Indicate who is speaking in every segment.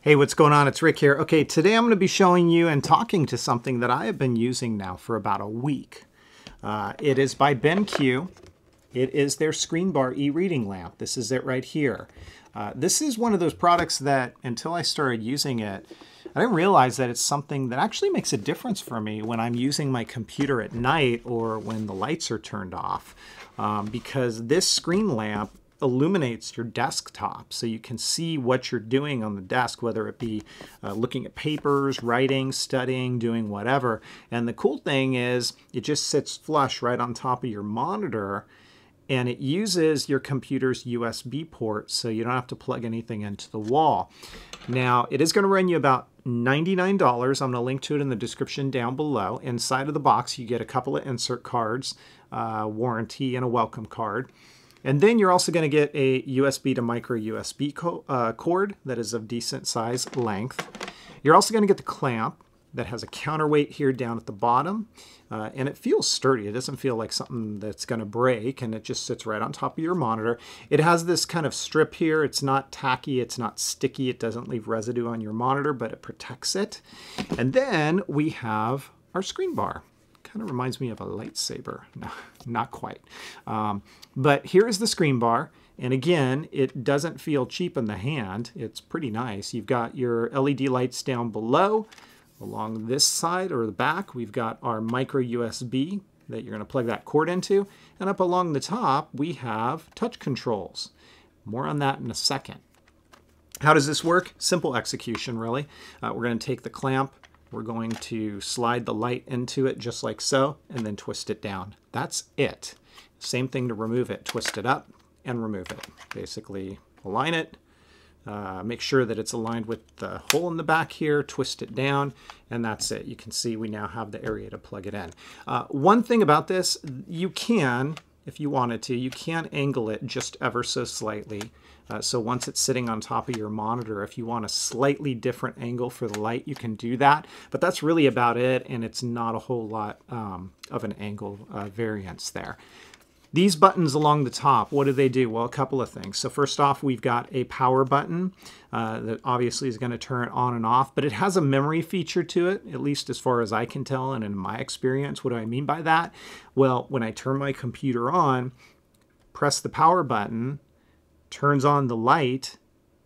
Speaker 1: Hey, what's going on? It's Rick here. Okay, today I'm going to be showing you and talking to something that I have been using now for about a week. It is by BenQ. It is their ScreenBar e-reading lamp. This is it right here. This is one of those products that until I started using it, I didn't realize that it's something that actually makes a difference for me when I'm using my computer at night or when the lights are turned off. Because this screen lamp illuminates your desktop so you can see what you're doing on the desk, whether it be looking at papers, writing, studying, doing whatever. And the cool thing is it just sits flush right on top of your monitor, and it uses your computer's USB port, so you don't have to plug anything into the wall. Now, it is going to run you about $99. I'm going to link to it in the description down below. Inside of the box, you get a couple of insert cards, warranty, and a welcome card. And then you're also going to get a USB to micro USB cord that is of decent size length. You're also going to get the clamp that has a counterweight here down at the bottom. And it feels sturdy. It doesn't feel like something that's going to break, and it just sits right on top of your monitor. It has this kind of strip here. It's not tacky. It's not sticky. It doesn't leave residue on your monitor, but it protects it. And then we have our screen bar. Kind of reminds me of a lightsaber. No, not quite. But here is the screen bar. And again, it doesn't feel cheap in the hand. It's pretty nice. You've got your LED lights down below. Along this side or the back, we've got our micro USB that you're going to plug that cord into. And up along the top, we have touch controls. More on that in a second. How does this work? Simple execution, really. We're going to take the clamp. We're going to slide the light into it just like so, and then twist it down. That's it. Same thing to remove it. Twist it up and remove it. Basically, align it. Make sure that it's aligned with the hole in the back here, twist it down, and that's it. You can see we now have the area to plug it in. One thing about this, you can, if you wanted to, you can angle it just ever so slightly. So once it's sitting on top of your monitor, if you want a slightly different angle for the light, you can do that. But that's really about it, and it's not a whole lot of an angle variance there. These buttons along the top, what do they do? Well, a couple of things. So first off, we've got a power button that obviously is going to turn it on and off, but it has a memory feature to it, at least as far as I can tell and in my experience. What do I mean by that? Well, when I turn my computer on, press the power button, turns on the light.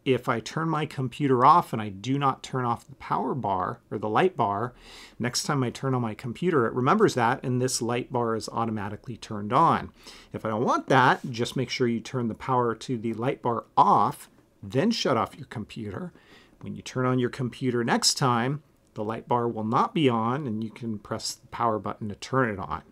Speaker 1: If I turn my computer off and I do not turn off the power bar or the light bar, next time I turn on my computer, it remembers that and this light bar is automatically turned on. If I don't want that, just make sure you turn the power to the light bar off, then shut off your computer. When you turn on your computer next time, the light bar will not be on and you can press the power button to turn it on.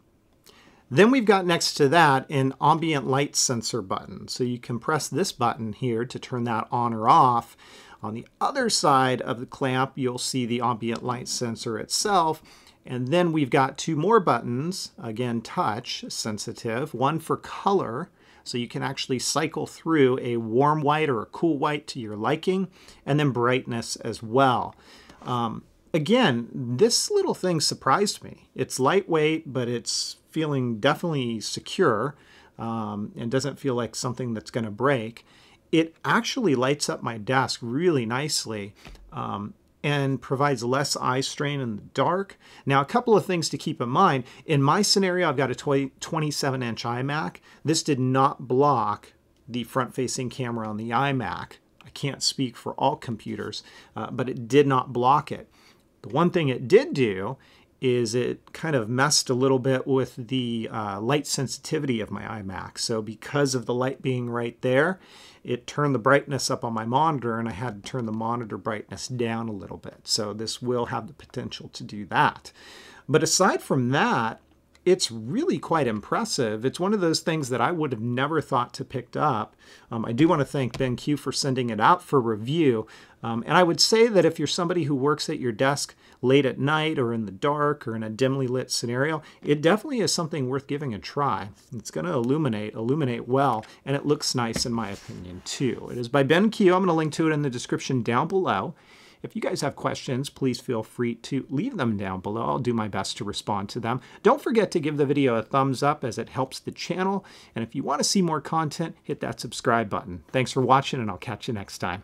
Speaker 1: Then we've got next to that an ambient light sensor button. So you can press this button here to turn that on or off. On the other side of the clamp, you'll see the ambient light sensor itself. And then we've got two more buttons, again, touch sensitive, one for color. So you can actually cycle through a warm white or a cool white to your liking, and then brightness as well. Again, this little thing surprised me. It's lightweight, but it's feeling definitely secure and doesn't feel like something that's going to break. It actually lights up my desk really nicely and provides less eye strain in the dark. Now, a couple of things to keep in mind. In my scenario, I've got a 27-inch iMac. This did not block the front-facing camera on the iMac. I can't speak for all computers, but it did not block it. The one thing it did do is it kind of messed a little bit with the light sensitivity of my iMac. So because of the light being right there, it turned the brightness up on my monitor, and I had to turn the monitor brightness down a little bit. So this will have the potential to do that. But aside from that, it's really quite impressive. It's one of those things that I would have never thought to pick up. I do want to thank BenQ for sending it out for review. And I would say that if you're somebody who works at your desk late at night or in the dark or in a dimly lit scenario, it definitely is something worth giving a try. It's going to illuminate well, and it looks nice in my opinion too. It is by BenQ. I'm going to link to it in the description down below. If you guys have questions, please feel free to leave them down below. I'll do my best to respond to them. Don't forget to give the video a thumbs up as it helps the channel. And if you want to see more content, hit that subscribe button. Thanks for watching, and I'll catch you next time.